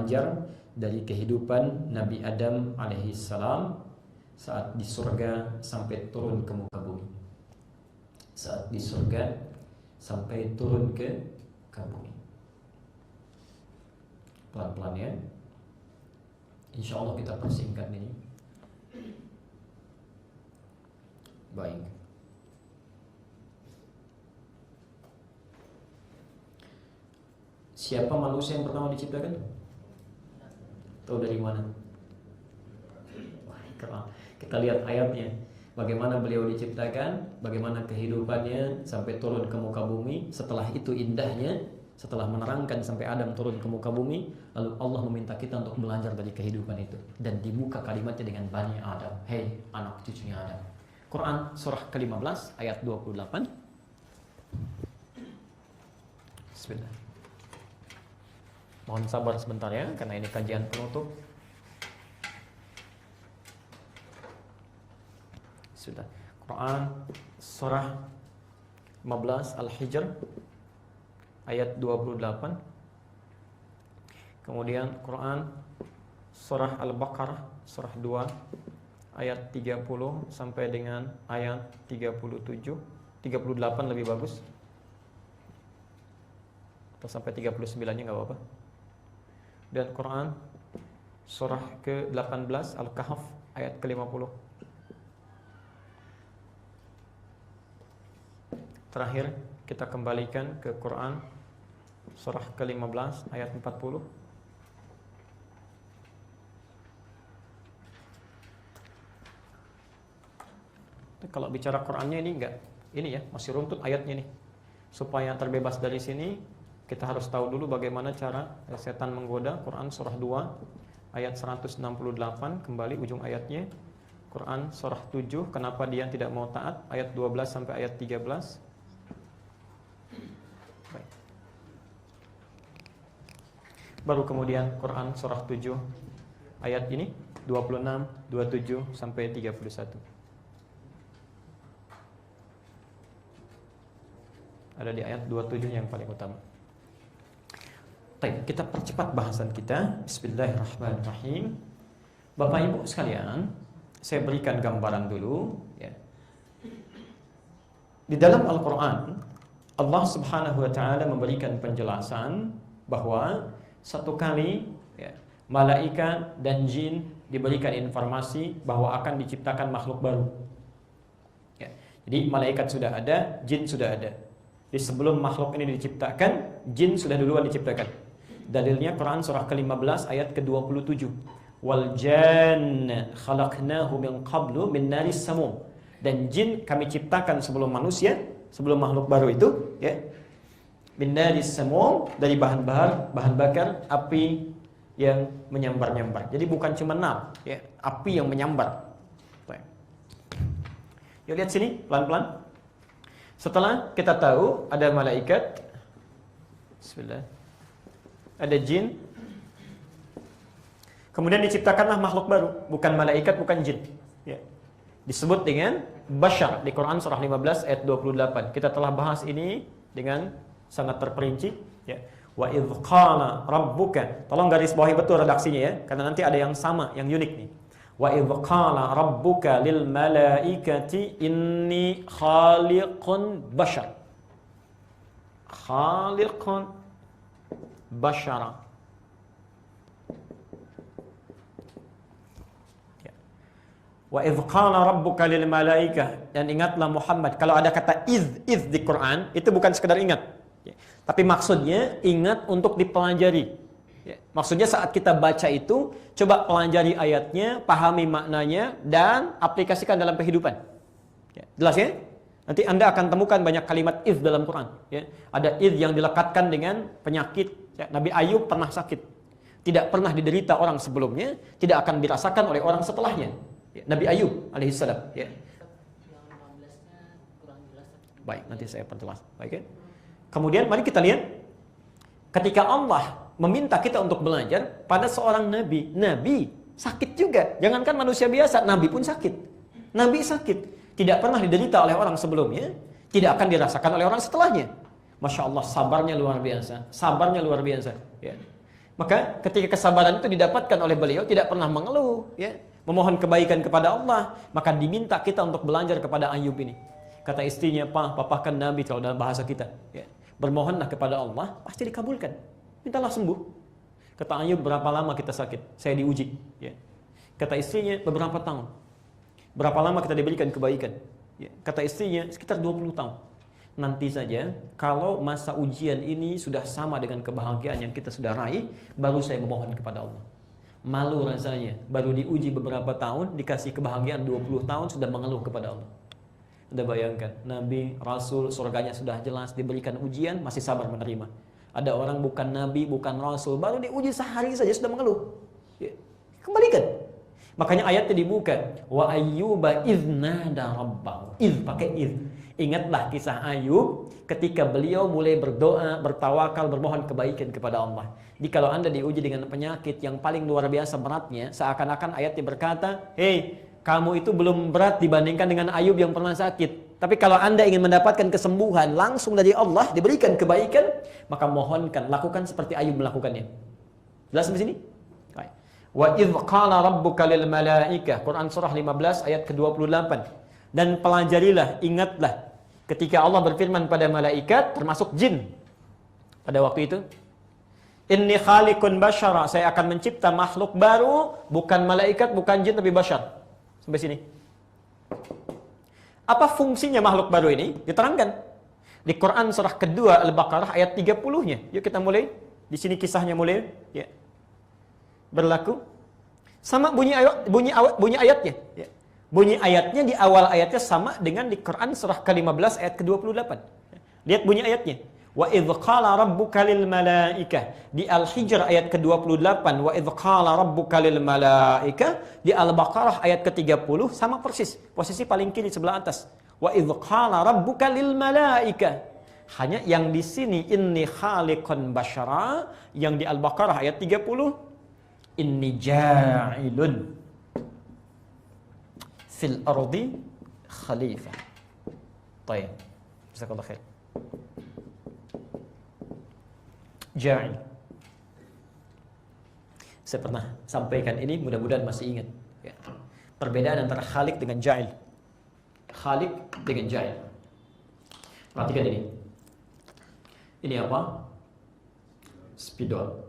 belajar dari kehidupan Nabi Adam alaihissalam saat di surga sampai turun ke muka bumi. Saat di surga sampai turun ke bumi. Pelan-pelan ya. Insya Allah kita persingkat ini. Baik. Siapa manusia yang pertama diciptakan? Tahu dari mana? Kita lihat ayatnya. Bagaimana beliau diciptakan, bagaimana kehidupannya sampai turun ke muka bumi. Setelah itu indahnya, setelah menerangkan sampai Adam turun ke muka bumi, lalu Allah meminta kita untuk belajar dari kehidupan itu. Dan dibuka kalimatnya dengan Bani Adam. Hei anak cucunya Adam. Quran surah ke-15 ayat 28. Bismillah. Mohon sabar sebentar ya, karena ini kajian penutup. Sudah. Quran surah 15 Al-Hijr ayat 28. Kemudian Quran surah Al-Baqarah surah 2 ayat 30 sampai dengan ayat 37, 38 lebih bagus. Atau sampai 39-nya enggak apa-apa. Dan Quran surah ke-18 Al-Kahf ayat ke-50. Terakhir kita kembalikan ke Quran surah ke-15 ayat 40. Kalau bicara Qurannya ini enggak, ini ya masih runtut ayatnya nih. Supaya terbebas dari sini, kita harus tahu dulu bagaimana cara setan menggoda. Quran surah 2 ayat 168, kembali ujung ayatnya. Quran surah 7, kenapa dia tidak mau taat, ayat 12 sampai ayat 13. Baik. Baru kemudian Quran surah 7 ayat ini 26, 27 sampai 31. Ada di ayat 27 yang paling utama. Baik, kita percepat bahasan kita. Bismillahirrahmanirrahim. Bapak Ibu sekalian, saya berikan gambaran dulu ya. Di dalam Al-Qur'an, Allah Subhanahu wa taala memberikan penjelasan bahwa satu kali ya, malaikat dan jin diberikan informasi bahwa akan diciptakan makhluk baru. Ya. Jadi malaikat sudah ada, jin sudah ada. Jadi sebelum makhluk ini diciptakan, jin sudah duluan diciptakan. Dalilnya Quran surah ke-15 ayat ke-27. Wal janna khalaqnahu min qablu min naris samum. Dan jin kami ciptakan sebelum manusia, sebelum makhluk baru itu, ya. Min naris samum, dari bahan bakar api yang menyambar-nyambar. Jadi bukan cuma nar, ya, api yang menyambar. Baik. Yuk lihat sini pelan-pelan. Setelah kita tahu ada malaikat, bismillah, ada jin, kemudian diciptakanlah makhluk baru, bukan malaikat, bukan jin. Ya. Disebut dengan bashar di Quran surah 15 ayat 28. Kita telah bahas ini dengan sangat terperinci. Ya. Wa idz qala rabbuka, tolong garis bawahi betul redaksinya ya, karena nanti ada yang sama, yang unik nih. Wa idz qala rabbuka lil malaikati inni khaliqun bashar. Khaliqun bashara. Ya. Wa idz qala rabbuka lil malaikah, dan ingatlah Muhammad, kalau ada kata iz di Quran itu bukan sekedar ingat. Ya. Tapi maksudnya ingat untuk dipelajari. Ya, maksudnya saat kita baca itu, coba pelajari ayatnya, pahami maknanya, dan aplikasikan dalam kehidupan. Ya, jelas ya? Nanti Anda akan temukan banyak kalimat if dalam Quran. Ya. Ada if yang dilekatkan dengan penyakit. Ya, Nabi Ayub pernah sakit. Tidak pernah diderita orang sebelumnya, tidak akan dirasakan oleh orang setelahnya. Ya, Nabi Ayub alaihissalam. Ya. Baik, nanti saya perjelas. Baik ya? Kemudian mari kita lihat, ketika Allah meminta kita untuk belajar pada seorang nabi. Nabi sakit juga. Jangankan manusia biasa, nabi pun sakit. Nabi sakit. Tidak pernah diderita oleh orang sebelumnya, tidak akan dirasakan oleh orang setelahnya. Masya Allah, sabarnya luar biasa. Sabarnya luar biasa. Ya. Maka ketika kesabaran itu didapatkan oleh beliau, tidak pernah mengeluh, ya, memohon kebaikan kepada Allah, maka diminta kita untuk belajar kepada Ayub ini. Kata istrinya, papa kan Nabi, kalau dalam bahasa kita, ya, bermohonlah kepada Allah, pasti dikabulkan. Mintalah sembuh. Kata Ayub, berapa lama kita sakit? Saya diuji. Ya. Kata istrinya, beberapa tahun. Berapa lama kita diberikan kebaikan? Ya. Kata istrinya, sekitar 20 tahun. Nanti saja, kalau masa ujian ini sudah sama dengan kebahagiaan yang kita sudah raih, baru saya memohon kepada Allah. Malu rasanya, baru diuji beberapa tahun, dikasih kebahagiaan 20 tahun, sudah mengeluh kepada Allah. Anda bayangkan, Nabi, Rasul, surganya sudah jelas, diberikan ujian, masih sabar menerima. Ada orang bukan Nabi, bukan Rasul, baru diuji sehari saja sudah mengeluh. Ya. Kembalikan. Makanya ayatnya dibuka, wa ayyuba idznada rabbahu. Pakai idz. Ingatlah kisah Ayub ketika beliau mulai berdoa, bertawakal, bermohon kebaikan kepada Allah. Jadi kalau Anda diuji dengan penyakit yang paling luar biasa beratnya, seakan-akan ayatnya berkata, "Hei, kamu itu belum berat dibandingkan dengan Ayub yang pernah sakit. Tapi kalau Anda ingin mendapatkan kesembuhan langsung dari Allah, diberikan kebaikan, maka mohonkan, lakukan seperti Ayub melakukannya." Jelas di sini? Wa idz qala rabbuka lil malaikah, Quran surah 15 ayat ke-28. Dan pelajarilah, ingatlah ketika Allah berfirman pada malaikat, termasuk jin. Pada waktu itu, inni khaliqun basyara, saya akan mencipta makhluk baru, bukan malaikat, bukan jin, tapi basyar. Sampai sini. Apa fungsinya makhluk baru ini? Diterangkan di Quran surah kedua Al-Baqarah ayat 30-nya. Yuk kita mulai. Di sini kisahnya mulai, ya. Berlaku sama bunyi ayatnya, ya. Bunyi ayatnya di awal ayatnya sama dengan di Quran surah ke-15 ayat ke-28. Lihat bunyi ayatnya. Wa idz qala rabbuka lil malaikah, di Al-Hijr ayat ke-28, wa idz qala rabbuka lil malaikah, di Al-Baqarah ayat ke-30 sama persis, posisi paling kiri sebelah atas. Wa idz qala rabbuka lil malaikah. Hanya yang di sini inni khaliqun basyara, yang di Al-Baqarah ayat 30 inni ja'ilun fil ardi khalifah. Baik. Jazakallahu khair. Ja'il. Saya pernah sampaikan ini, mudah-mudahan masih ingat, ya. Perbedaan antara khaliq dengan ja'il. Khaliq dengan ja'il. Perhatikan ini. Ini apa? Spidol.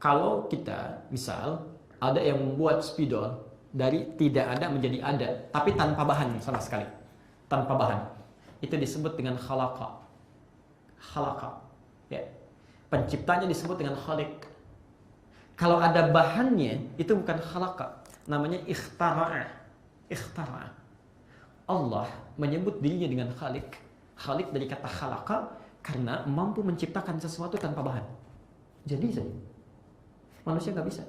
Kalau kita, misal, ada yang membuat spidol dari tidak ada menjadi ada, tapi tanpa bahan sama sekali. Tanpa bahan. Itu disebut dengan khalaqa. Khalaqa. Ya. Penciptanya disebut dengan khaliq. Kalau ada bahannya, itu bukan khalaqa. Namanya ikhtara'a. Ikhtara'a. Allah menyebut dirinya dengan khaliq. Khaliq dari kata khalaqa, karena mampu menciptakan sesuatu tanpa bahan. Jadi saja. Manusia nggak bisa.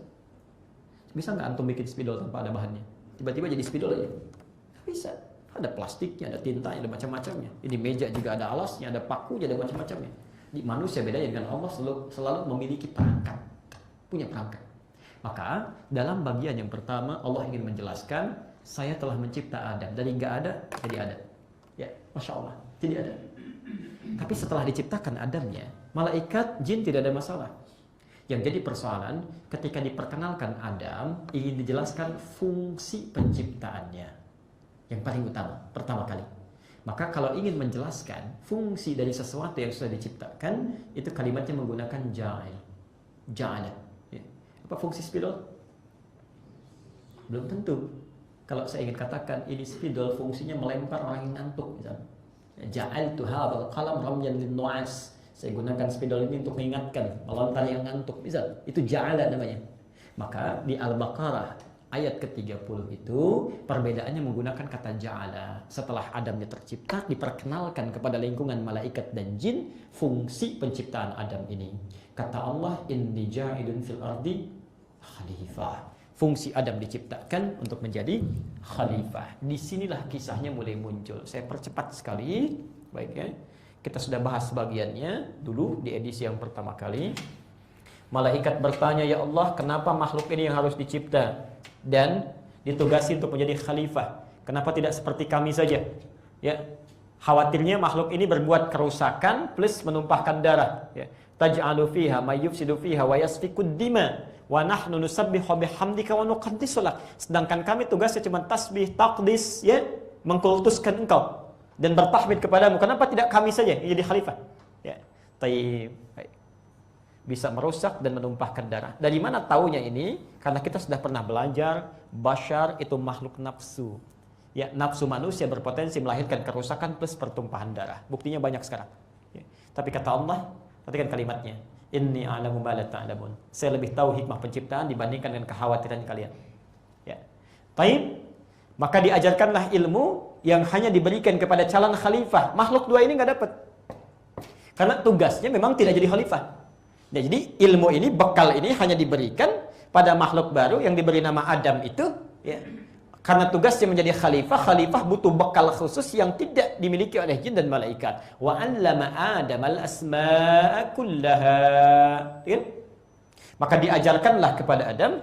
Bisa nggak antum bikin spidol tanpa ada bahannya? Tiba-tiba jadi spidol aja? Nggak bisa. Ada plastiknya, ada tintanya, ada macam-macamnya. Ini meja juga ada alasnya, ada pakunya, ada macam-macamnya. Di manusia bedanya dengan Allah selalu memiliki perangkat. Punya perangkat. Maka dalam bagian yang pertama Allah ingin menjelaskan, saya telah mencipta Adam. Dari nggak ada, jadi ada. Ya, Masya Allah. Jadi ada. Tapi setelah diciptakan Adamnya, malaikat, jin tidak ada masalah. Yang jadi persoalan, ketika diperkenalkan Adam, ingin dijelaskan fungsi penciptaannya. Yang paling utama, pertama kali. Maka kalau ingin menjelaskan fungsi dari sesuatu yang sudah diciptakan, itu kalimatnya menggunakan ja'il. Ja'ala. Ya. Apa fungsi spidol? Belum tentu. Kalau saya ingin katakan, ini spidol fungsinya melempar orang yang ngantuk. Misalnya. Ja'altu hadzal qalam ramyan lin-nu'as. Saya gunakan spidol ini untuk mengingatkan melontar yang ngantuk, misal. Itu ja'ala namanya. Maka di Al-Baqarah ayat ke-30 itu perbedaannya menggunakan kata ja'ala. Setelah Adamnya tercipta, diperkenalkan kepada lingkungan malaikat dan jin fungsi penciptaan Adam ini. Kata Allah, inni ja'ilun fil ardi khalifah. Fungsi Adam diciptakan untuk menjadi khalifah. Disinilah kisahnya mulai muncul. Saya percepat sekali, baik ya. Kita sudah bahas sebagiannya dulu di edisi yang pertama kali. Malaikat bertanya, ya Allah, kenapa makhluk ini yang harus dicipta dan ditugasi untuk menjadi khalifah? Kenapa tidak seperti kami saja? Ya, khawatirnya makhluk ini berbuat kerusakan plus menumpahkan darah. Ya. taj'alu fiha may yufsidu fiha wa yasfikud dima wa nahnu nusabbihu bihamdika wa nuqaddisu lak. Sedangkan kami tugasnya cuma tasbih, taqdis, ya, mengkultuskan engkau dan bertahmid kepadamu. Kenapa tidak kami saja yang jadi khalifah? Ya. Taib. Bisa merusak dan menumpahkan darah. Dari mana taunya ini? Karena kita sudah pernah belajar, bashar itu makhluk nafsu. Ya, nafsu manusia berpotensi melahirkan kerusakan plus pertumpahan darah. Buktinya banyak sekarang. Ya. Tapi kata Allah, perhatikan kalimatnya, inni a'lamu ma la ta'lamun. Saya lebih tahu hikmah penciptaan dibandingkan dengan kekhawatiran kalian. Ya. Taib. Maka diajarkanlah ilmu yang hanya diberikan kepada calon khalifah. Makhluk dua ini nggak dapat. Karena tugasnya memang tidak jadi khalifah. Ya, jadi ilmu ini, bekal ini hanya diberikan pada makhluk baru yang diberi nama Adam itu, ya. Karena tugasnya menjadi khalifah, khalifah butuh bekal khusus yang tidak dimiliki oleh jin dan malaikat. Wa 'allama Adam al-asma'a kullaha. Ya? Maka diajarkanlah kepada Adam.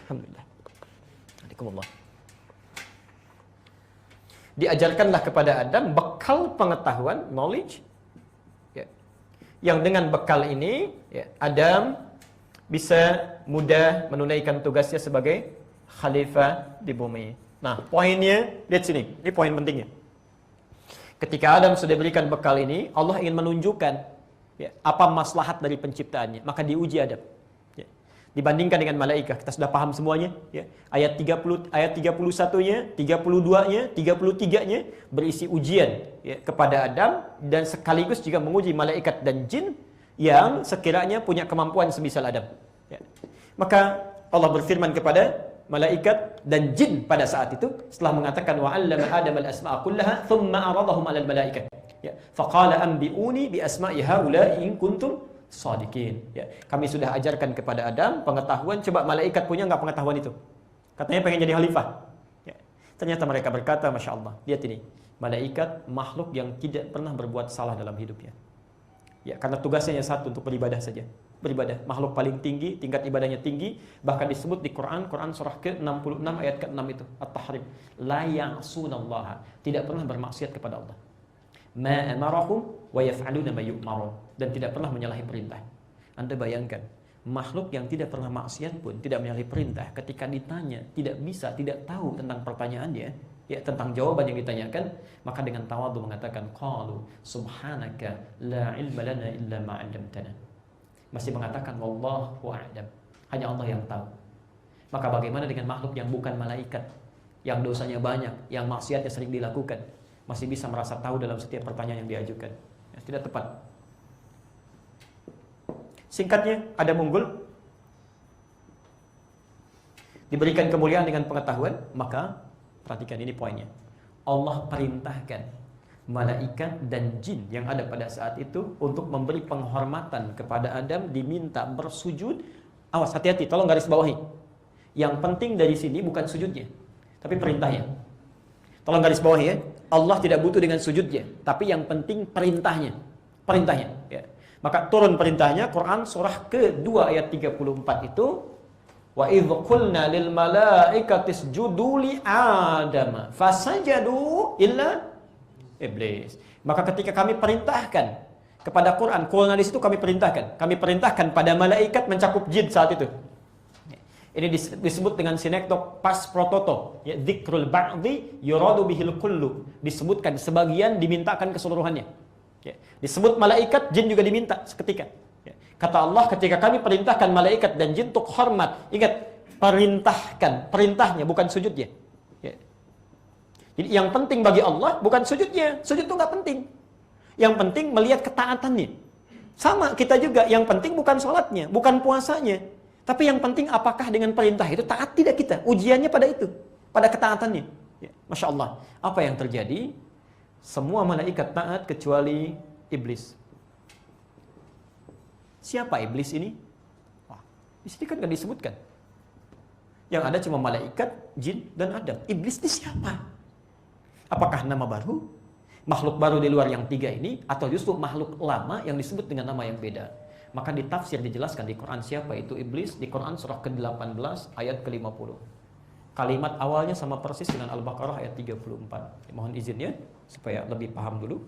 Alhamdulillah. Waalaikumsalam. Diajarkanlah kepada Adam bekal pengetahuan, knowledge. Yang dengan bekal ini, ya, Adam bisa mudah menunaikan tugasnya sebagai khalifah di bumi. Nah, poinnya, lihat sini, ini poin pentingnya. Ketika Adam sudah berikan bekal ini, Allah ingin menunjukkan, ya, apa maslahat dari penciptaannya. Maka diuji Adam. Ya. Dibandingkan dengan malaikat, kita sudah paham semuanya. Ya. Ayat 31-nya, 32-nya, 33-nya berisi ujian, ya, kepada Adam dan sekaligus juga menguji malaikat dan jin yang sekiranya punya kemampuan semisal Adam. Ya. Maka Allah berfirman kepada malaikat dan jin pada saat itu setelah mengatakan wa 'allama Adam al-asma'a kullaha thumma 'aradahum 'alal malaikat. Ya. Faqala anbi'uni bi asma'i haula'i in kuntum shadiqin. Ya. Kami sudah ajarkan kepada Adam pengetahuan, coba malaikat punya enggak pengetahuan itu? Katanya pengen jadi khalifah. Ya. Ternyata mereka berkata, Masya Allah, lihat ini, malaikat makhluk yang tidak pernah berbuat salah dalam hidupnya. Ya, karena tugasnya satu, untuk beribadah saja. Beribadah, makhluk paling tinggi, tingkat ibadahnya tinggi, bahkan disebut di Quran surah ke-66 ayat ke-6 itu, At-Tahrim, la ya'sunallaha, tidak pernah bermaksiat kepada Allah. Ma amarahum wa yaf'aluna ma yu'marun, dan tidak pernah menyalahi perintah. Anda bayangkan, makhluk yang tidak pernah maksiat pun tidak menyalahi perintah, ketika ditanya tidak bisa, tidak tahu tentang pertanyaannya, ya, tentang jawaban yang ditanyakan, maka dengan tawadhu mengatakan qalu subhanaka la ilma lana illa ma 'allamtana. Masih mengatakan wallahu a'lam, hanya Allah yang tahu. Maka bagaimana dengan makhluk yang bukan malaikat, yang dosanya banyak, yang maksiatnya sering dilakukan, masih bisa merasa tahu dalam setiap pertanyaan yang diajukan? Ya, tidak tepat. Singkatnya, Adam unggul, diberikan kemuliaan dengan pengetahuan, maka perhatikan ini poinnya. Allah perintahkan malaikat dan jin yang ada pada saat itu untuk memberi penghormatan kepada Adam, diminta bersujud. Awas, hati-hati, tolong garis bawahi. Yang penting dari sini bukan sujudnya, tapi perintahnya. Tolong garis bawahi ya. Allah tidak butuh dengan sujudnya, tapi yang penting perintahnya. Perintahnya, ya. Maka turun perintahnya, Quran surah ke-2 ayat 34 itu, wa idh qulna lil malaikati isjudu li Adam fasajadu illa iblis. Maka ketika kami perintahkan kepada Quran, qulna di situ kami perintahkan pada malaikat mencakup jin saat itu. Ini disebut dengan sinektok pas prototo, ya, dzikrul ba'dhi yuradu bihil kullu. Disebutkan sebagian, dimintakan keseluruhannya. Ya. Disebut malaikat, jin juga diminta seketika. Ya. Kata Allah, ketika kami perintahkan malaikat dan jin untuk hormat, ingat, perintahkan, perintahnya bukan sujudnya. Ya. Jadi yang penting bagi Allah bukan sujudnya, sujud itu nggak penting. Yang penting melihat ketaatannya. Sama kita juga, yang penting bukan sholatnya, bukan puasanya, tapi yang penting apakah dengan perintah itu taat tidak kita. Ujiannya pada itu, pada ketaatannya. Ya. Masya Allah, apa yang terjadi? Semua malaikat taat kecuali iblis. Siapa iblis ini? Wah, di sini kan nggak disebutkan. Yang ada cuma malaikat, jin, dan Adam. Iblis ini siapa? Apakah nama baru? Makhluk baru di luar yang tiga ini? Atau justru makhluk lama yang disebut dengan nama yang beda? Maka ditafsir, dijelaskan di Quran siapa itu iblis. Di Quran surah ke-18 ayat ke-50. Kalimat awalnya sama persis dengan Al-Baqarah ayat 34. Mohon izin ya, supaya lebih paham dulu.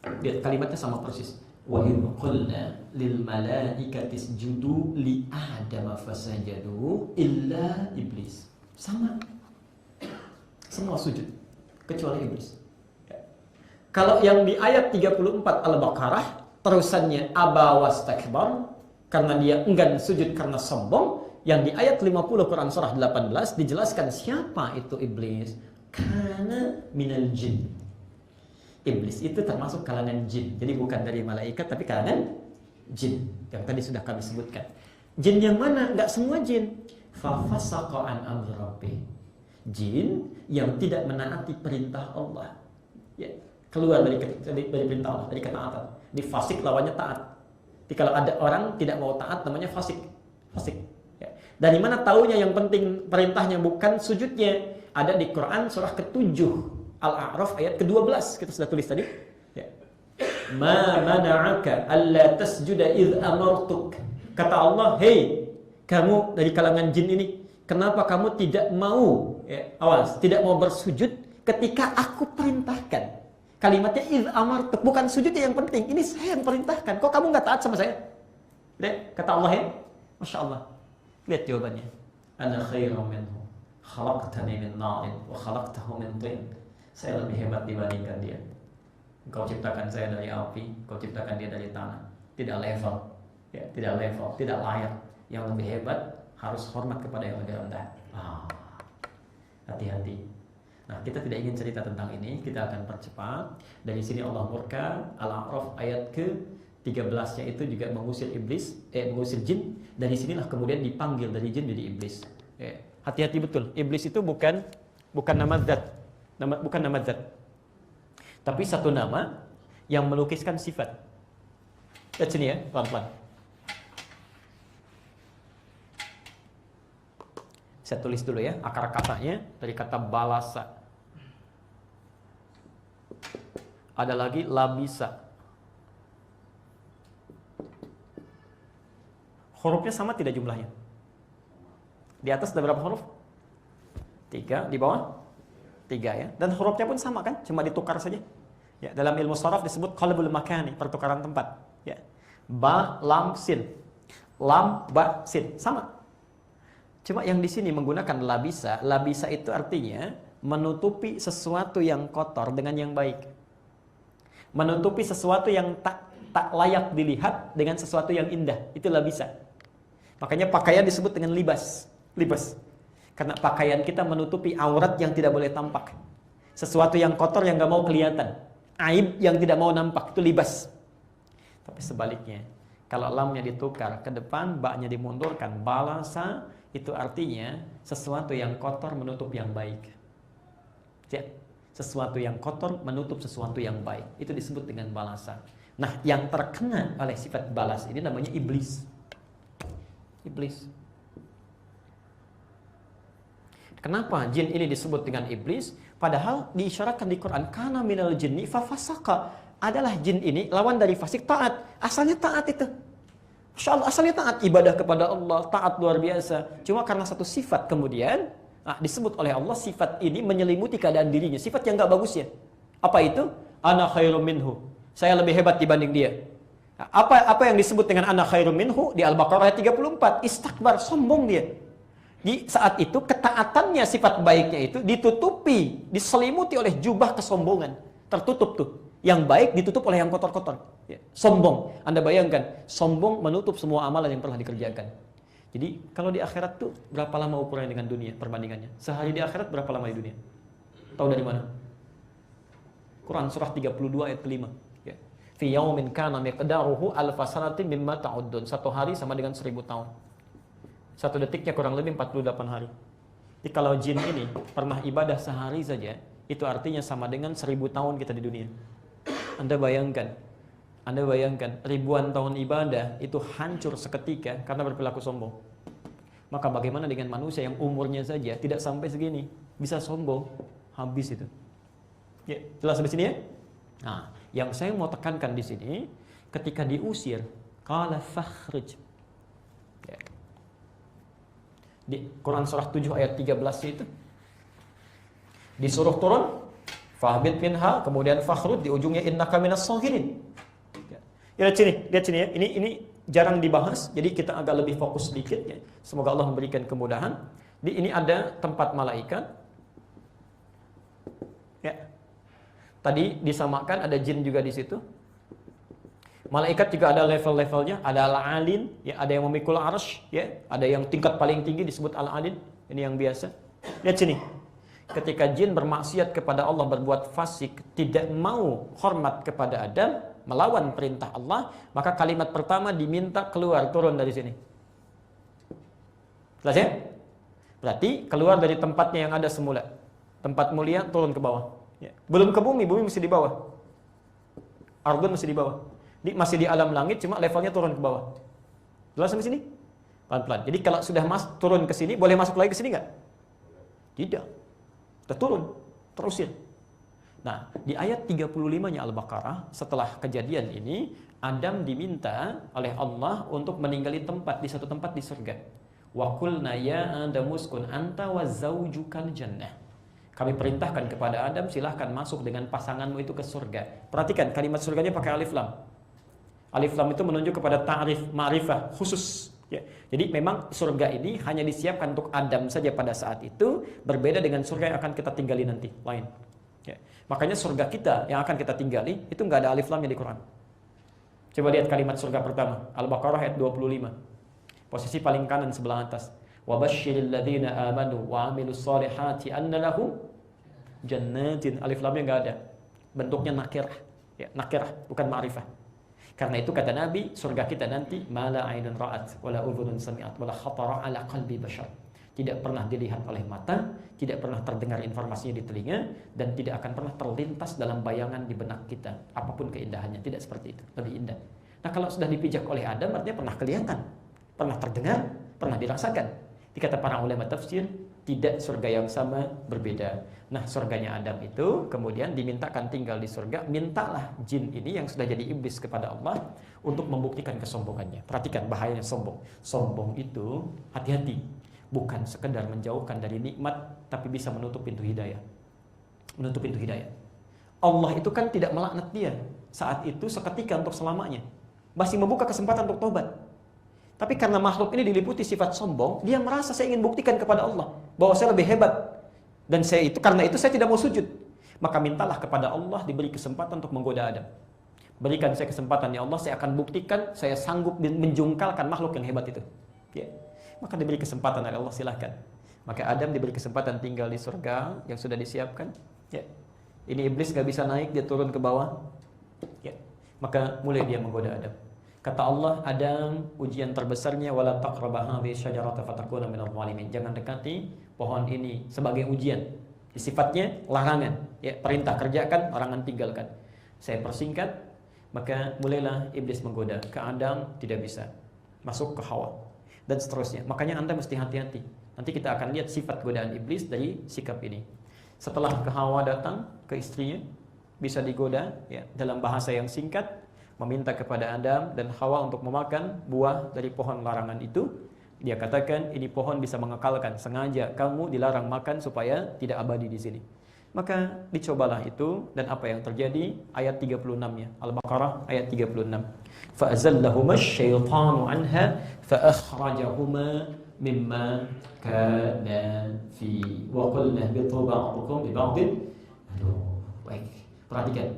Lihat kalimatnya sama persis. Wa idh qulna lil malaikati isjudu li Adam fasajadu illa iblis. Sama. Semua sujud kecuali iblis. Kalau yang di ayat 34 Al-Baqarah terusannya aba wastakbar, karena dia enggan sujud karena sombong. Yang di ayat 50 Quran surah 18 dijelaskan siapa itu iblis. Kana minal jin. Iblis itu termasuk kalangan jin. Jadi bukan dari malaikat tapi kalangan jin. Yang tadi sudah kami sebutkan. Jin yang mana? Enggak semua jin. Fa fasaqa an amri rabbih. Jin yang tidak menaati perintah Allah. Ya, keluar dari perintah Allah, dari ketaatan. Di fasik lawannya taat. Jadi kalau ada orang tidak mau taat namanya fasik. Fasik. Ya. Dari mana taunya yang penting perintahnya bukan sujudnya? Ada di Quran surah ke-7 Al-A'raf ayat ke-12 kita sudah tulis tadi. Ya. Ma mana'aka alla tasjuda idh amartuk. Kata Allah, "Hei, kamu dari kalangan jin ini, kenapa kamu tidak mau tidak mau bersujud ketika aku perintahkan?" Kalimatnya idh amartuk, bukan sujudnya yang penting. Ini saya yang perintahkan. Kok kamu nggak taat sama saya? Lihat, kata Allah ya. Masya Allah. Lihat jawabannya. Ana khairum minhu. Khalaqtani min narin wa khalaqtahu min tin. Saya lebih hebat dibandingkan dia. Engkau ciptakan saya dari api, engkau ciptakan dia dari tanah. Tidak level. Ya, tidak level, tidak layak. Yang lebih hebat harus hormat kepada yang lebih rendah. Hati-hati. Nah, kita tidak ingin cerita tentang ini, kita akan percepat. Dari sini Allah murka. Al-A'raf ayat ke-13-nya itu juga mengusir iblis, mengusir jin. Dari sinilah kemudian dipanggil dari jin jadi iblis. Hati-hati betul. Iblis itu bukan nama zat. Bukan nama zat. Tapi satu nama yang melukiskan sifat. Lihat sini ya, pelan-pelan. Saya tulis dulu ya, akar katanya dari kata balasa. Ada lagi labisa. Hurufnya sama tidak jumlahnya? Di atas ada berapa huruf? 3, di bawah 3 ya. Dan hurufnya pun sama kan? Cuma ditukar saja. Ya, dalam ilmu sharaf disebut qalbul makani, pertukaran tempat. Ya. Ba, lam, sin. Lam, ba, sin. Sama. Cuma yang di sini menggunakan labisa. Labisa itu artinya menutupi sesuatu yang kotor dengan yang baik. Menutupi sesuatu yang tak layak dilihat dengan sesuatu yang indah. Itu labisa. Makanya pakaian disebut dengan libas. Libas. Karena pakaian kita menutupi aurat yang tidak boleh tampak. Sesuatu yang kotor yang gak mau kelihatan. Aib yang tidak mau nampak. Itu libas. Tapi sebaliknya. Kalau lamnya ditukar ke depan, baknya dimundurkan. Balasa itu artinya sesuatu yang kotor menutup yang baik. Ya. Sesuatu yang kotor menutup sesuatu yang baik. Itu disebut dengan balasa. Nah, yang terkena oleh sifat balas ini namanya iblis. Iblis. Kenapa jin ini disebut dengan iblis? Padahal diisyaratkan di Quran, kana minal jinni fa fasaqa. Adalah jin ini lawan dari fasik, taat. Asalnya taat itu. Masya Allah, asalnya taat, ibadah kepada Allah, taat luar biasa. Cuma karena satu sifat kemudian disebut oleh Allah, sifat ini menyelimuti keadaan dirinya. Sifat yang gak bagus ya. Apa itu? Ana khairum minhu. Saya lebih hebat dibanding dia. Apa yang disebut dengan ana khairum minhu? Di Al-Baqarah ayat 34. Istakbar, sombong dia. Di saat itu ketaatannya, sifat baiknya itu ditutupi, diselimuti oleh jubah kesombongan. Tertutup tuh. Yang baik ditutup oleh yang kotor-kotor. Ya. Sombong. Anda bayangkan, sombong menutup semua amalan yang pernah dikerjakan. Jadi kalau di akhirat tuh berapa lama ukurannya dengan dunia perbandingannya? Sehari di akhirat berapa lama di dunia? Tahu dari mana? Quran surah 32 ayat ke-5. Ya. Fi yaumin kana miqdaruhu alfa sanatin mimma ta'uddun. Satu hari sama dengan 1000 tahun. Satu detiknya kurang lebih 48 hari. Jadi kalau jin ini pernah ibadah sehari saja, itu artinya sama dengan 1000 tahun kita di dunia. Anda bayangkan ribuan tahun ibadah itu hancur seketika karena berperilaku sombong. Maka bagaimana dengan manusia yang umurnya saja tidak sampai segini, bisa sombong, habis itu. Ya, jelas sampai sini ya? Nah, yang saya mau tekankan di sini, ketika diusir, qala fakhrij. Ya. Di Quran surah 7 ayat 13 itu disuruh turun, Fahbit minha, kemudian fakhrud di ujungnya innaka minas sagirin. Ya, lihat sini ya. Ini jarang dibahas, jadi kita agak lebih fokus sedikit ya. Semoga Allah memberikan kemudahan. Di ini ada tempat malaikat. Ya. Tadi disamakan ada jin juga di situ. Malaikat juga ada level-levelnya, ada al-alin, ya, ada yang memikul arsy, ya, ada yang tingkat paling tinggi disebut al-alin. Ini yang biasa. Lihat sini. Ketika jin bermaksiat kepada Allah, berbuat fasik, tidak mau hormat kepada Adam, melawan perintah Allah, maka kalimat pertama diminta keluar, turun dari sini. Jelas ya? Berarti keluar dari tempatnya yang ada semula. Tempat mulia turun ke bawah. Ya. Belum ke bumi, bumi masih di bawah. Ardun masih di bawah. Masih di alam langit, cuma levelnya turun ke bawah. Jelas sampai sini? Pelan-pelan. Jadi kalau sudah turun ke sini, boleh masuk lagi ke sini nggak? Tidak. Sudah turun, terusir. Nah, di ayat 35-nya Al-Baqarah, setelah kejadian ini, Adam diminta oleh Allah untuk meninggali tempat di satu tempat di surga. Wa qulna ya Adamu uskun anta wa zaujukal jannah. Kami perintahkan kepada Adam, silahkan masuk dengan pasanganmu itu ke surga. Perhatikan kalimat surganya pakai alif lam. Alif lam itu menunjuk kepada ta'rif, ma'rifah, khusus. Ya. Jadi memang surga ini hanya disiapkan untuk Adam saja pada saat itu, berbeda dengan surga yang akan kita tinggali nanti, lain. Ya. Makanya surga kita yang akan kita tinggali itu nggak ada alif lamnya di Quran. Coba lihat kalimat surga pertama, Al-Baqarah ayat 25. Posisi paling kanan sebelah atas. Wa basyiril ladzina amanu wa 'amilus solihati anna lahum jannatin. Alif lamnya nggak ada. Bentuknya nakirah. Ya, nakirah, bukan ma'rifah. Karena itu kata Nabi, surga kita nanti mala ainun ra'at wala udhunun sami'at wala khatara ala qalbi bashar. Tidak pernah dilihat oleh mata, tidak pernah terdengar informasinya di telinga, dan tidak akan pernah terlintas dalam bayangan di benak kita. Apapun keindahannya, tidak seperti itu, lebih indah. Nah, kalau sudah dipijak oleh Adam, artinya pernah kelihatan, pernah terdengar, pernah dirasakan. Dikata para ulama tafsir, tidak surga yang sama, berbeda. Nah, surganya Adam itu kemudian dimintakan tinggal di surga. Mintalah jin ini yang sudah jadi iblis kepada Allah untuk membuktikan kesombongannya. Perhatikan bahayanya sombong. Sombong itu hati-hati, bukan sekedar menjauhkan dari nikmat, tapi bisa menutup pintu hidayah. Menutup pintu hidayah. Allah itu kan tidak melaknat dia saat itu seketika untuk selamanya. Masih membuka kesempatan untuk tobat. Tapi karena makhluk ini diliputi sifat sombong, dia merasa saya ingin buktikan kepada Allah bahwa saya lebih hebat. Dan karena itu saya tidak mau sujud. Maka mintalah kepada Allah diberi kesempatan untuk menggoda Adam. Berikan saya kesempatan ya Allah, saya akan buktikan saya sanggup menjungkalkan makhluk yang hebat itu. Ya. Maka diberi kesempatan oleh Allah, silahkan. Maka Adam diberi kesempatan tinggal di surga yang sudah disiapkan. Ya. Ini iblis gak bisa naik, dia turun ke bawah. Ya. Maka mulai dia menggoda Adam. Kata Allah, Adam, ujian terbesarnya wala taqraba hadhihi syajarata fatakuna minadh dhalimin. Jangan dekati pohon ini sebagai ujian. Sifatnya larangan, ya, perintah kerjakan, larangan tinggalkan. Saya persingkat, maka mulailah iblis menggoda. Ke Adam tidak bisa. Masuk ke Hawa dan seterusnya. Makanya Anda mesti hati-hati. Nanti kita akan lihat sifat godaan iblis dari sikap ini. Setelah ke Hawa datang ke istrinya, bisa digoda, ya, dalam bahasa yang singkat, meminta kepada Adam dan Hawa untuk memakan buah dari pohon larangan itu. Dia katakan ini pohon bisa mengekalkan, sengaja kamu dilarang makan supaya tidak abadi di sini. Maka dicobalah itu, dan apa yang terjadi? Ayat 36-nya Al-Baqarah ayat 36. Fa'azallahuma asy-syaitanu anha fa'akhrajahuma mimma kana fi wa qulna bitu ba'dukum bi ba'din. Aduh, baik. Perhatikan.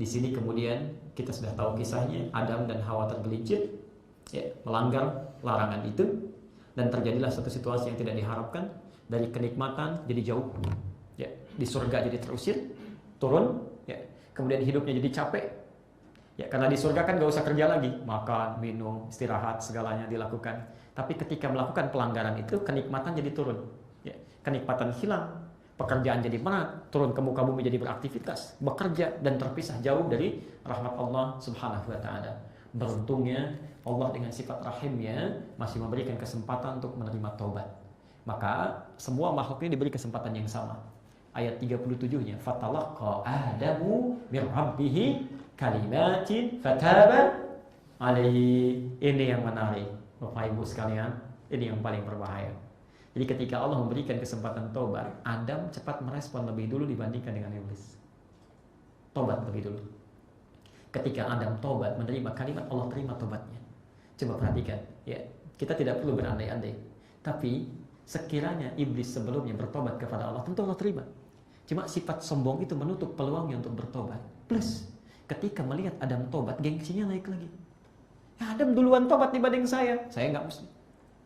Di sini kemudian kita sudah tahu kisahnya, Adam dan Hawa tergelincir, ya, melanggar larangan itu, dan terjadilah satu situasi yang tidak diharapkan. Dari kenikmatan jadi jauh, ya, di surga jadi terusir, turun, ya, kemudian hidupnya jadi capek, ya, karena di surga kan gak usah kerja lagi, makan, minum, istirahat, segalanya dilakukan. Tapi ketika melakukan pelanggaran itu, kenikmatan jadi turun, ya, kenikmatan hilang. Pekerjaan jadi berat, turun ke muka bumi jadi beraktivitas, bekerja, dan terpisah jauh dari rahmat Allah Subhanahu wa ta'ala. Beruntungnya Allah dengan sifat rahimnya masih memberikan kesempatan untuk menerima taubat. Maka semua makhluk ini diberi kesempatan yang sama. Ayat 37-nya, fatalaqa Adamu min rabbihi kalimatin fataba alaihi. Ini yang menarik, Bapak Ibu sekalian, ini yang paling berbahaya. Jadi ketika Allah memberikan kesempatan tobat, Adam cepat merespon lebih dulu dibandingkan dengan iblis. Tobat lebih dulu. Ketika Adam tobat, menerima kalimat, Allah terima tobatnya. Coba perhatikan, ya, kita tidak perlu berandai-andai. Tapi sekiranya iblis sebelumnya bertobat kepada Allah, tentu Allah terima. Cuma sifat sombong itu menutup peluangnya untuk bertobat. Plus, ketika melihat Adam tobat, gengsinya naik lagi. Ya, Adam duluan tobat dibanding saya nggak mesti.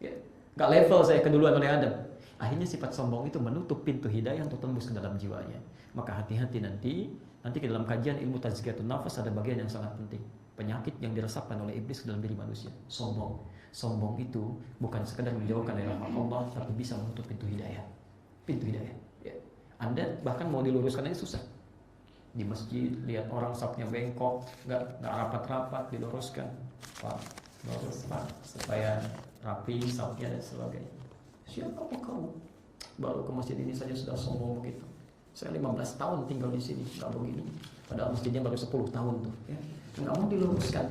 Ya, nggak level saya keduluan oleh Adam. Akhirnya sifat sombong itu menutup pintu hidayah untuk tembus ke dalam jiwanya. Maka hati-hati nanti ke dalam kajian ilmu tazkiyatun nafas ada bagian yang sangat penting. Penyakit yang diresapkan oleh iblis ke dalam diri manusia. Sombong itu bukan sekedar menjauhkan dari rahmat Allah, tapi bisa menutup pintu hidayah. Pintu hidayah. Ya. Anda bahkan mau diluruskan aja susah. Di masjid lihat orang safnya bengkok, nggak rapat-rapat, diluruskan. Pak, lurus Pak, supaya rapi safnya dan sebagainya. Siapa kamu? Baru ke masjid ini saja sudah sombong begitu. Saya 15 tahun tinggal di sini, nggak begini. Padahal masjidnya baru 10 tahun tuh. Ya. Nggak mau diluruskan,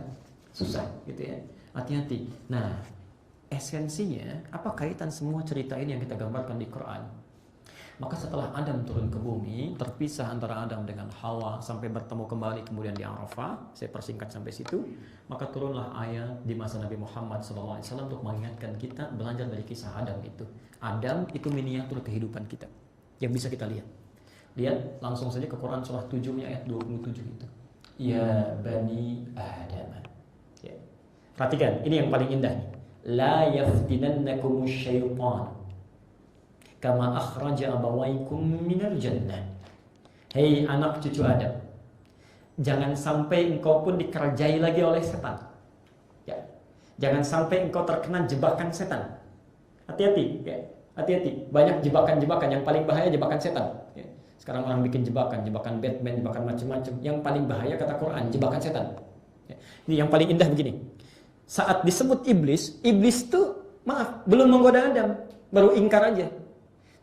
susah gitu ya. Hati-hati. Nah, esensinya apa kaitan semua cerita ini yang kita gambarkan di Quran? Maka setelah Adam turun ke bumi, terpisah antara Adam dengan Hawa sampai bertemu kembali kemudian di Arafah, saya persingkat sampai situ, maka turunlah ayat di masa Nabi Muhammad SAW untuk mengingatkan kita belajar dari kisah Adam itu. Adam itu miniatur kehidupan kita yang bisa kita lihat. Lihat langsung saja ke Quran surah 7 ayat 27 itu. Ya Bani Adam. Ya. Perhatikan, ini yang paling indah nih. La yaftinannakumus syaitan kama akhraja abawaikum minal jannah. Hei anak cucu Adam, jangan sampai engkau pun dikerjai lagi oleh setan. Ya. Jangan sampai engkau terkena jebakan setan. Hati-hati, ya. Hati-hati. Banyak jebakan-jebakan, yang paling bahaya jebakan setan. Ya. Sekarang orang bikin jebakan Batman, jebakan macam-macam. Yang paling bahaya kata Quran, jebakan setan. Ya. Ini yang paling indah begini. Saat disebut iblis tuh belum menggoda Adam, baru ingkar aja.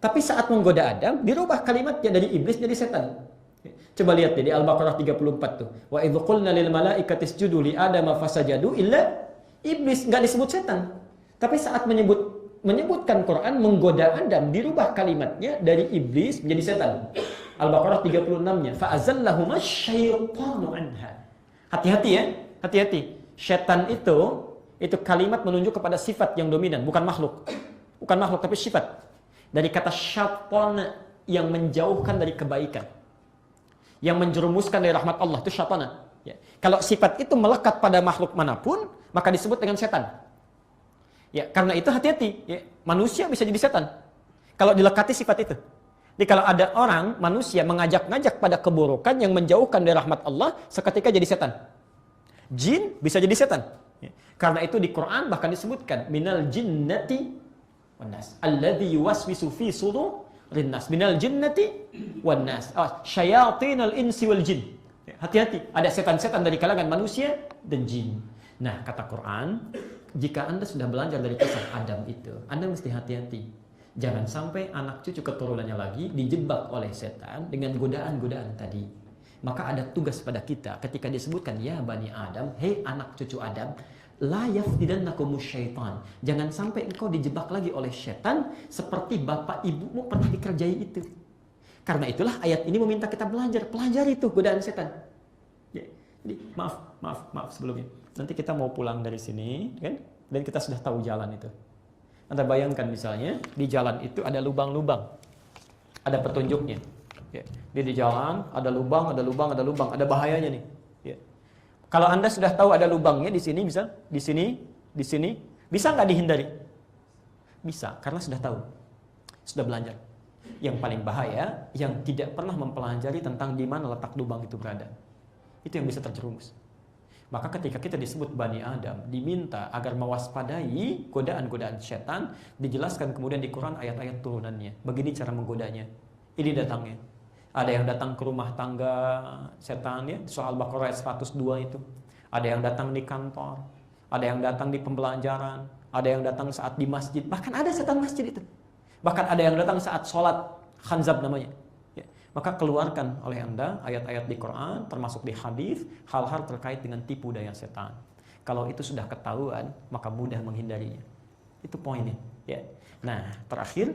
Tapi saat menggoda Adam, dirubah kalimatnya dari iblis jadi setan. Ya. Coba lihat di Al-Baqarah 34 tuh. Wa idz qulna lil malaikati isjudu li Adama fasajadu illa iblis, enggak disebut setan. Tapi saat menyebutkan Quran menggoda Adam, dirubah kalimatnya dari iblis menjadi setan. Al-Baqarah 36-nya, fa'azallahuma syaitanu anha. Hati-hati ya, hati-hati. Setan itu kalimat menunjuk kepada sifat yang dominan, bukan makhluk. Bukan makhluk tapi sifat. Dari kata syaitan yang menjauhkan dari kebaikan. Yang menjerumuskan dari rahmat Allah, itu syaitana. Ya. Kalau sifat itu melekat pada makhluk manapun, maka disebut dengan setan. Ya, karena itu hati-hati. Ya. Manusia bisa jadi setan kalau dilekati sifat itu. Jadi kalau ada orang, manusia mengajak-ngajak pada keburukan yang menjauhkan dari rahmat Allah, seketika jadi setan. Jin bisa jadi setan. Ya. Karena itu di Quran bahkan disebutkan minal jinnati wan nas alladzi yuwaswisu fi sudurin nas, minal jinnati wan nas, syayatinal insi wal jin. Ya, hati-hati, ada setan-setan dari kalangan manusia dan jin. Nah, kata Quran, jika Anda sudah belajar dari kisah Adam itu, Anda mesti hati-hati. Jangan sampai anak cucu keturunannya lagi dijebak oleh setan dengan godaan-godaan tadi. Maka ada tugas pada kita ketika disebutkan ya Bani Adam, hei anak cucu Adam, la yaftidannakumus syaitan. Jangan sampai engkau dijebak lagi oleh setan seperti bapak ibumu pernah dikerjai itu. Karena itulah ayat ini meminta kita belajar, pelajari itu godaan setan. Ya. Jadi maaf sebelumnya. Nanti kita mau pulang dari sini, kan? Dan kita sudah tahu jalan itu. Anda bayangkan misalnya di jalan itu ada lubang-lubang, ada petunjuknya. Ya. Di jalan ada lubang, ada bahayanya nih. Ya. Kalau Anda sudah tahu ada lubangnya di sini, misal di sini, bisa nggak dihindari? Bisa, karena sudah tahu, sudah belajar. Yang paling bahaya, yang tidak pernah mempelajari tentang di mana letak lubang itu berada, itu yang bisa terjerumus. Maka ketika kita disebut Bani Adam, diminta agar mewaspadai godaan-godaan setan, dijelaskan kemudian di Quran ayat-ayat turunannya. Begini cara menggodanya. Ini datangnya. Ada yang datang ke rumah tangga setan ya, soal Al-Baqarah ayat 102 itu. Ada yang datang di kantor, ada yang datang di pembelajaran, ada yang datang saat di masjid. Bahkan ada setan masjid itu. Bahkan ada yang datang saat sholat, khanzab namanya. Maka keluarkan oleh Anda ayat-ayat di Quran, termasuk di hadis, hal-hal terkait dengan tipu daya setan. Kalau itu sudah ketahuan, maka mudah menghindarinya. Itu poinnya. Ya. Nah, terakhir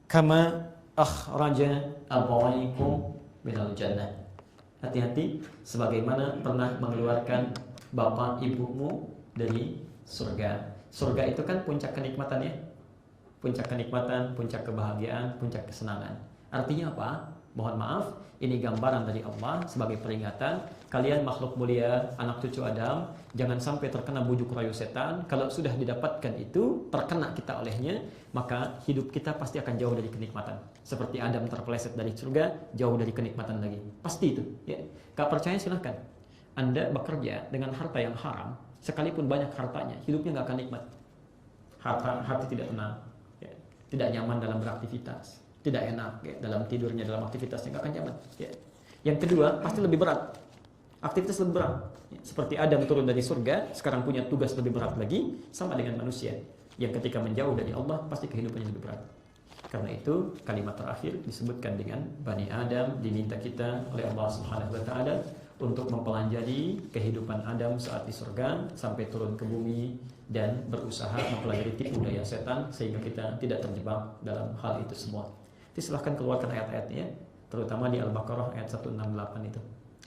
kama akhraja abawaykum minal jannah. Hati-hati sebagaimana pernah mengeluarkan bapak ibumu dari surga. Surga itu kan puncak kenikmatan ya. Puncak kenikmatan, puncak kebahagiaan, puncak kesenangan. Artinya apa? Mohon maaf, ini gambaran dari Allah sebagai peringatan. Kalian makhluk mulia, anak cucu Adam, jangan sampai terkena bujuk rayu setan. Kalau sudah didapatkan itu, terkena kita olehnya, maka hidup kita pasti akan jauh dari kenikmatan. Seperti Adam terpeleset dari surga, jauh dari kenikmatan lagi. Pasti itu. Ya. Gak percaya silahkan. Anda bekerja dengan harta yang haram, sekalipun banyak hartanya, hidupnya gak akan nikmat. Hati tidak tenang, ya. Tidak nyaman dalam beraktivitas, tidak enak ya, dalam tidurnya, dalam aktivitasnya gak akan nyaman ya. Yang kedua, pasti lebih berat. Aktivitas lebih berat ya. Seperti Adam turun dari surga, sekarang punya tugas lebih berat lagi, sama dengan manusia yang ketika menjauh dari Allah, pasti kehidupannya lebih berat. Karena itu, kalimat terakhir disebutkan dengan Bani Adam, diminta kita oleh Allah Subhanahu wa Ta'ala untuk mempelajari kehidupan Adam saat di surga sampai turun ke bumi dan berusaha mempelajari tipu daya setan sehingga kita tidak terjebak dalam hal itu semua. Silahkan keluarkan ayat-ayatnya, terutama di Al-Baqarah ayat 168 itu.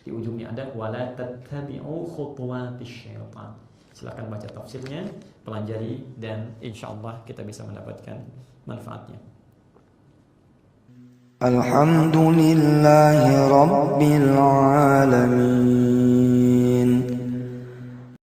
Di ujungnya ada wala tattabi'u khutuwatis syaitan. Silahkan baca tafsirnya, pelajari, dan insyaallah kita bisa mendapatkan manfaatnya. Alhamdulillahi Rabbil Alamin.